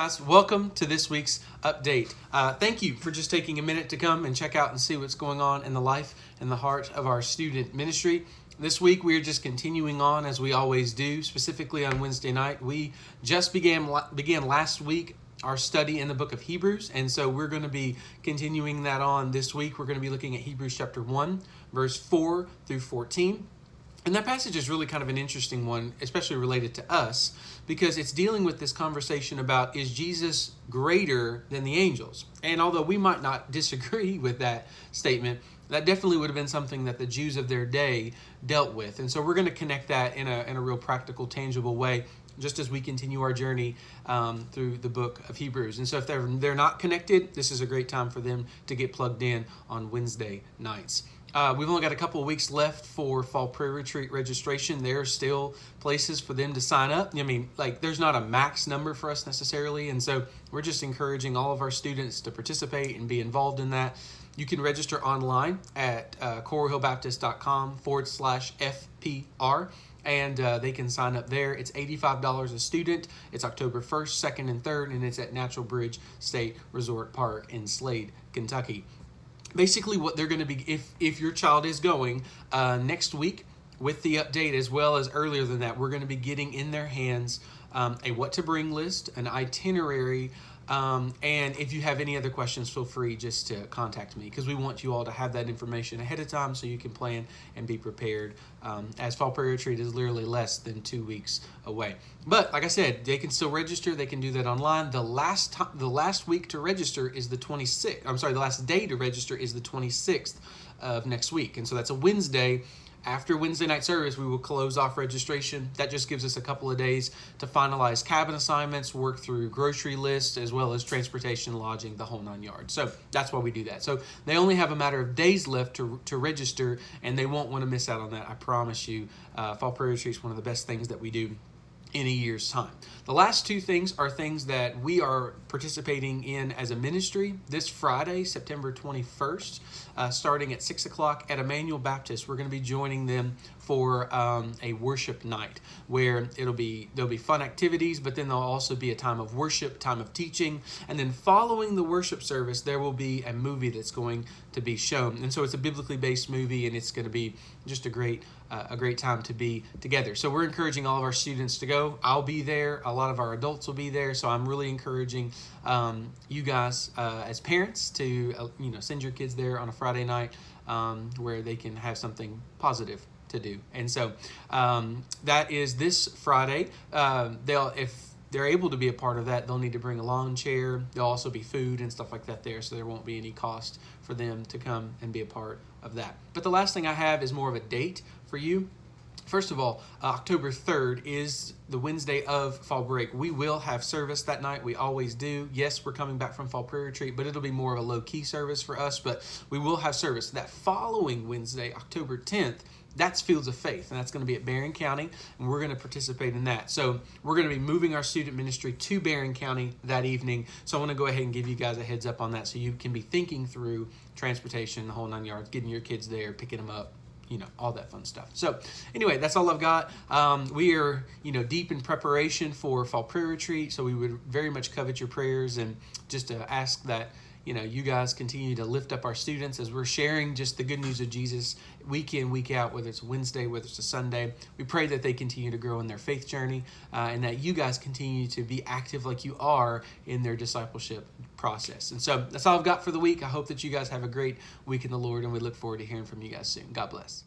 guys, welcome to this week's update. Thank you for just taking a minute to come and check out and see what's going on in the life and the heart of our student ministry. This week we are just continuing on as we always do, specifically on Wednesday night. We just began last week our study in the book of Hebrews, and so we're going to be continuing that on this week. We're going to be looking at Hebrews chapter 1, verse 4 through 14. And that passage is really kind of an interesting one, especially related to us, because it's dealing with this conversation about, is Jesus greater than the angels? And although we might not disagree with that statement, that definitely would have been something that the Jews of their day dealt with. And so we're going to connect that in a real practical, tangible way, just as we continue our journey through the book of Hebrews. And so if they're not connected, this is a great time for them to get plugged in on Wednesday nights. We've only got a couple of weeks left for Fall Prayer Retreat registration. There are still places for them to sign up. I mean, there's not a max number for us necessarily. And so we're just encouraging all of our students to participate and be involved in that. You can register online at coralhillbaptist.com/FPR. And they can sign up there. It's $85 a student. It's October 1st, 2nd, and 3rd, and it's at Natural Bridge State Resort Park in Slade, Kentucky. Basically, what they're going to be, if your child is going next week with the update, as well as earlier than that, we're going to be getting in their hands a what to bring list, an itinerary, and if you have any other questions, feel free just to contact me, because we want you all to have that information ahead of time so you can plan and be prepared, as Fall Prayer Retreat is literally less than 2 weeks away. But like I said, they can still register. They can do that online. The last week to register is the 26th. The last day to register is the 26th of next week. And so that's a Wednesday. After Wednesday night service, we will close off registration. That just gives us a couple of days to finalize cabin assignments, work through grocery lists, as well as transportation, lodging, the whole 9 yards. So that's why we do that. So they only have a matter of days left to register, and they won't want to miss out on that. I promise you. Fall Prayer Retreat is one of the best things that we do in a year's time. The last two things are things that we are participating in as a ministry. This Friday, September 21st, starting at 6 o'clock at Emmanuel Baptist, we're going to be joining them for a worship night where there'll be fun activities, but then there'll also be a time of worship, time of teaching, and then following the worship service, there will be a movie that's going to be shown. And so it's a biblically based movie, and it's going to be just a great time to be together. So we're encouraging all of our students to go. I'll be there. A lot of our adults will be there. So I'm really encouraging you guys as parents to send your kids there on a Friday night where they can have something positive to do. And so that is this Friday. If they're able to be a part of that, they'll need to bring a lawn chair. There'll also be food and stuff like that there, so there won't be any cost for them to come and be a part of that. But the last thing I have is more of a date for you. First of all, October 3rd is the Wednesday of fall break. We will have service that night. We always do. Yes, we're coming back from Fall Prayer Retreat, but it'll be more of a low-key service for us, but we will have service. That following Wednesday, October 10th, that's Fields of Faith, and that's going to be at Barron County, and we're going to participate in that. So we're going to be moving our student ministry to Barron County that evening. So I want to go ahead and give you guys a heads up on that so you can be thinking through transportation, the whole 9 yards, getting your kids there, picking them up, all that fun stuff. So anyway, that's all I've got. We are, deep in preparation for Fall Prayer Retreat, so we would very much covet your prayers and just ask that you guys continue to lift up our students as we're sharing just the good news of Jesus week in, week out, whether it's Wednesday, whether it's a Sunday. We pray that they continue to grow in their faith journey and that you guys continue to be active like you are in their discipleship process. And so that's all I've got for the week. I hope that you guys have a great week in the Lord, and we look forward to hearing from you guys soon. God bless.